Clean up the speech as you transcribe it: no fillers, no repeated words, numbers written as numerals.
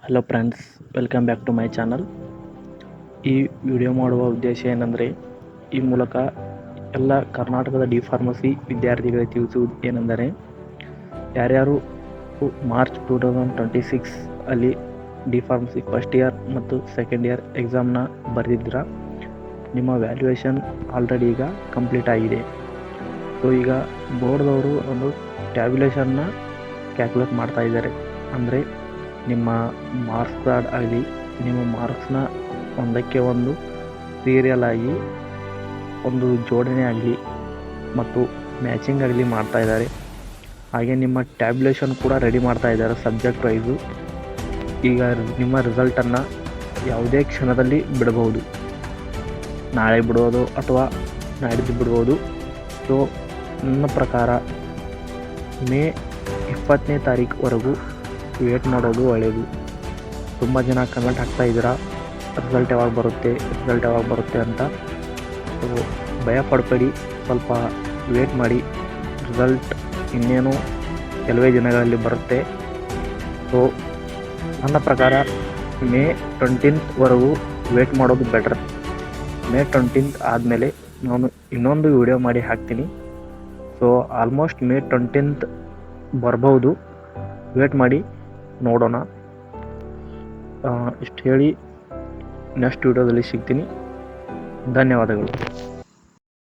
Hello friends, welcome back to my channel. ಈ video ಮಾಡುವ ಉದ್ದೇಶ ಏನೆಂದರೆ, ಈ ಮೂಲಕ ಎಲ್ಲ ಕರ್ನಾಟಕದ ಡಿ.ಫಾರ್ಮಸಿ ವಿದ್ಯಾರ್ಥಿಗಳಿಗೆ ತಿಳಿಸುವುದು ಏನೆಂದರೆ, ಯಾರ್ಯಾರು ಮಾರ್ಚ್ 2026 ಅಲ್ಲಿ ಡಿ.ಫಾರ್ಮಸಿ ಫಸ್ಟ್ ಇಯರ್ ಮತ್ತು ಸೆಕೆಂಡ್ ಇಯರ್ ಎಕ್ಸಾಮ್ನ ಬರೆದಿದ್ದೀರಾ, ನಿಮ್ಮ ವ್ಯಾಲ್ಯೂಯೇಷನ್ ಆಲ್ರೆಡಿ ಈಗ ಕಂಪ್ಲೀಟ್ ಆಗಿದೆ. ಸೊ ಈಗ ಬೋರ್ಡ್ದವರು ಒಂದು ಟ್ಯಾಬ್ಯುಲೇಷನ್ನ ಕ್ಯಾಲ್ಕುಲೇಟ್ ಮಾಡ್ತಾ ಇದ್ದಾರೆ. ಅಂದರೆ ನಿಮ್ಮ ಮಾರ್ಕ್ಸ್ ಕಾರ್ಡ್ ಆಗಲಿ, ನಿಮ್ಮ ಮಾರ್ಕ್ಸ್ನ ಒಂದಕ್ಕೆ ಒಂದು ಸೀರಿಯಲ್ ಆಗಿ ಒಂದು ಜೋಡಣೆ ಆಗಲಿ ಮತ್ತು ಮ್ಯಾಚಿಂಗ್ ಆಗಲಿ ಮಾಡ್ತಾ ಇದ್ದಾರೆ. ಹಾಗೆ ನಿಮ್ಮ ಟ್ಯಾಬ್ಯುಲೇಷನ್ ಕೂಡ ರೆಡಿ ಮಾಡ್ತಾ ಇದ್ದಾರೆ ಸಬ್ಜೆಕ್ಟ್ ವೈಸು. ಈಗ ನಿಮ್ಮ ರಿಸಲ್ಟನ್ನು ಯಾವುದೇ ಕ್ಷಣದಲ್ಲಿ ಬಿಡಬಹುದು, ನಾಳೆ ಬಿಡ್ಬೋದು ಅಥವಾ ನಾಡಿದ್ದು ಬಿಡ್ಬೋದು. ಸೊ ನನ್ನ ಪ್ರಕಾರ ಮೇ 20ನೇ ತಾರೀಕುವರೆಗೂ ವೇಟ್ ಮಾಡೋದು ಒಳ್ಳೆಯದು. ತುಂಬ ಜನ ಕಮೆಂಟ್ ಹಾಕ್ತಾ ಇದ್ದೀರಾ, ರಿಸಲ್ಟ್ ಯಾವಾಗ ಬರುತ್ತೆ ಅಂತ. ಸೊ ಭಯ ಪಡಬೇಡಿ, ಸ್ವಲ್ಪ ವೇಟ್ ಮಾಡಿ. ರಿಸಲ್ಟ್ ಇನ್ನೇನು ಕೆಲವೇ ದಿನಗಳಲ್ಲಿ ಬರುತ್ತೆ. ಸೊ ನನ್ನ ಪ್ರಕಾರ ಮೇ 20ವರೆಗೂ ವೇಟ್ ಮಾಡೋದು ಬೆಟರ್. ಮೇ 20 ಆದಮೇಲೆ ನಾನು ಇನ್ನೊಂದು ವಿಡಿಯೋ ಮಾಡಿ ಹಾಕ್ತೀನಿ. ಸೊ ಆಲ್ಮೋಸ್ಟ್ ಮೇ 20 ಬರ್ಬೋದು, ವೇಟ್ ಮಾಡಿ ನೋಡೋಣ. ಇಷ್ಟು ಹೇಳಿ ನೆಕ್ಸ್ಟ್ ವಿಡಿಯೋದಲ್ಲಿ ಸಿಗ್ತೀನಿ. ಧನ್ಯವಾದಗಳು.